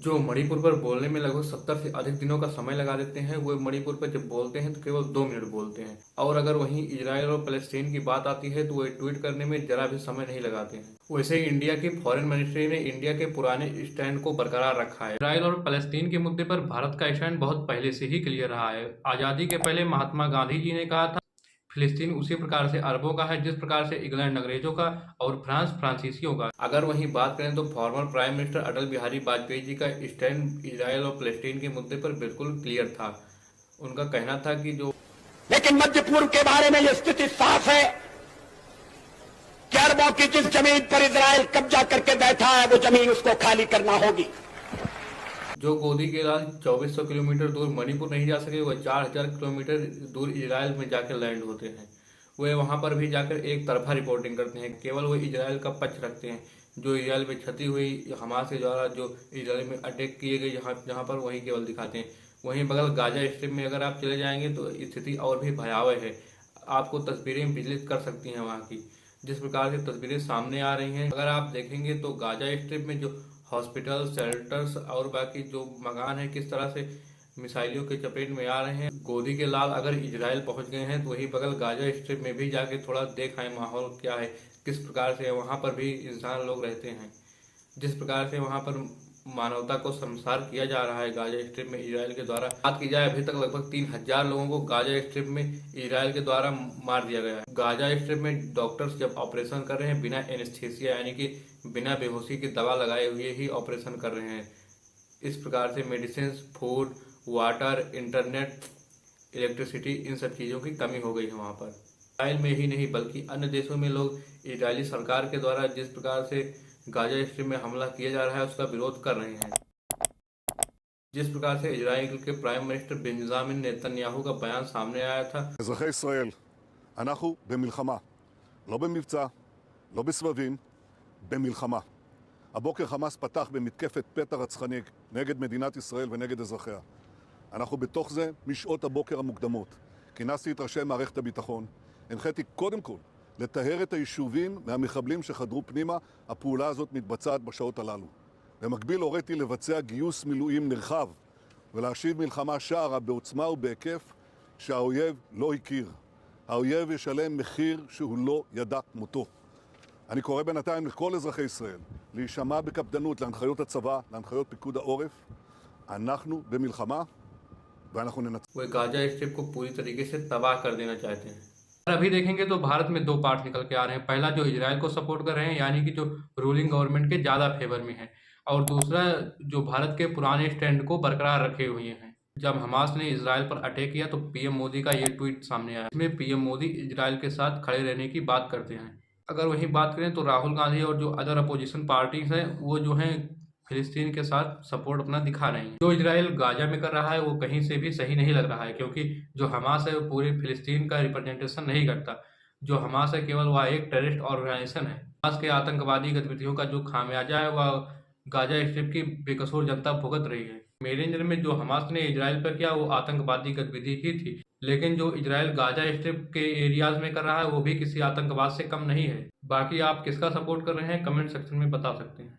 जो मणिपुर पर बोलने में लगभग 70 से अधिक दिनों का समय लगा देते हैं, वो मणिपुर पर जब बोलते हैं तो केवल 2 मिनट बोलते हैं। और अगर वहीं इजराइल और फलस्तीन की बात आती है तो वो ट्वीट करने में जरा भी समय नहीं लगाते हैं। वैसे ही इंडिया की फॉरेन मिनिस्ट्री ने इंडिया के पुराने स्टैंड को बरकरार रखा है। इजराइल और फलस्तीन के मुद्दे पर भारत का स्टैंड बहुत पहले से ही क्लियर रहा है। आजादी के पहले महात्मा गांधी जी ने कहा था फिलिस्तीन उसी प्रकार से अरबों का है जिस प्रकार से इंग्लैंड अंग्रेजों का और फ्रांस फ्रांसीसियों का। अगर वहीं बात करें तो former prime minister Atal Bihari Vajpayee ji का स्टैंड इजराइल और फलस्तीन के मुद्दे पर बिल्कुल क्लियर था। उनका कहना था कि जो लेकिन मध्य पूर्व के बारे में यह स्थिति साफ है कि अरबों की जिस जमीन पर इजराइल कब्जा करके बैठा है वो जमीन उसको खाली करना होगी। जो गोदी के लाल 2400 किलोमीटर दूर मणिपुर नहीं जा सके वह 4000 किलोमीटर दूर इजराइल में जाकर लैंड होते हैं। वे वहां पर भी जाकर एक तरफा रिपोर्टिंग करते हैं। केवल वो इजराइल का पक्ष रखते हैं। जो इजराइल में क्षति हुई हमास के द्वारा जो इजराइल में अटैक किए गए जहां पर वहीं केवल दिखाते हैं। वहीं बगल गाजा स्ट्रिप में अगर आप चले जाएंगे तो स्थिति और भी भयावह है। आपको तस्वीरें विचलित कर सकती हैं वहाँ की, जिस प्रकार से तस्वीरें सामने आ रही हैं। अगर आप देखेंगे तो गाजा स्ट्रिप में जो हॉस्पिटल शेल्टर्स और बाकी जो मकान है किस तरह से मिसाइलों के चपेट में आ रहे हैं। गोदी के लाल अगर इजराइल पहुंच गए हैं तो वही बगल गाजा स्ट्रिप में भी जाके थोड़ा देख आए माहौल क्या है, किस प्रकार से वहां पर भी इंसान लोग रहते हैं, जिस प्रकार से वहां पर मानवता को शर्मसार किया जा रहा है गाजा स्ट्रिप में इजराइल के द्वारा। बात की जाए अभी तक लगभग 3000 लोगों को गाजा स्ट्रिप में इजराइल के द्वारा मार दिया गया है। गाजा स्ट्रिप में डॉक्टर्स जब ऑपरेशन कर रहे हैं बिना एनेस्थीसिया यानी कि बिना बेहोशी की दवा लगाए हुए ही ऑपरेशन कर रहे हैं। इस प्रकार से medicine, food, water, internet, electricity in सब चीज़ों की कमी हो गई है वहाँ पर। इजराइल में ही नहीं बल्कि अन्य देशों में लोग इजरायली सरकार के द्वारा जिस प्रकार से गाजा स्ट्रिप में हमला किया जा रहा है उसका विरोध कर रहे हैं। जिस प्रकार से इजराइल के प्राइम मिनिस्टर बेंजामिन नेतन्याहू का बयान सामने आया था, אזרחי ישראל, אנחנו במלחמה, לא במבצע, לא בסבבים, במלחמה. הבוקר חמאס פתח במתקפת פתע רצחני נגד מדינת ישראל ונגד אזרחיה. אנחנו בתוך זה משעות הבוקר המוקדמות. כינסתי את ראשי מערכת הביטחון, הנחיתי קודם כל לטהר את היישובים מהמחבלים שחדרו פנימה. הפעולה הזאת מתבצעת בשעות הללו. במקביל הוריתי לבצע גיוס מילואים נרחב ולהשיב מלחמה שערה בעוצמה ובהיקף שהאויב לא הכיר. האויב ישלם מחיר שהוא לא ידע כמותו. אני קורא בינתיים לכל אזרחי ישראל להישמע בקפדנות להנחיות הצבא, להנחיות פיקוד העורף. אנחנו במלחמה ואנחנו ננצח. वे गाजा स्ट्रिप को पूरी तरीके से तबाह कर देना चाहते हैं। और अभी देखेंगे तो भारत में दो पार्ट निकल के आ रहे हैं। पहला जो इजराइल को सपोर्ट कर रहे हैं यानी कि जो रूलिंग गवर्नमेंट के ज़्यादा फेवर में है, और दूसरा जो भारत के पुराने स्टैंड को बरकरार रखे हुए हैं। जब हमास ने इजराइल पर अटैक किया तो पीएम मोदी का ये ट्वीट सामने आया, इसमें पीएम मोदी इजराइल के साथ खड़े रहने की बात करते हैं। अगर वहीं बात करें तो राहुल गांधी और जो अदर अपोजिशन पार्टीज हैं वो जो हैं फिलिस्तीन के साथ सपोर्ट अपना दिखा रही हैं। जो इजराइल गाजा में कर रहा है वो कहीं से भी सही नहीं लग रहा है, क्योंकि जो हमास है वो पूरे फिलिस्तीन का रिप्रेजेंटेशन नहीं करता। जो हमास है केवल वह एक टेररिस्ट ऑर्गेनाइजेशन है। हमास के आतंकवादी गतिविधियों का जो खामियाजा है वह गाजा स्ट्रिप की बेकसूर जनता भुगत रही है। मेरे नजर में जो हमास ने इजराइल पर किया वो आतंकवादी गतिविधि ही थी, लेकिन जो इजराइल गाजा स्ट्रिप के एरियाज में कर रहा है वो भी किसी आतंकवाद से कम नहीं है। बाकी आप किसका सपोर्ट कर रहे हैं कमेंट सेक्शन में बता सकते हैं।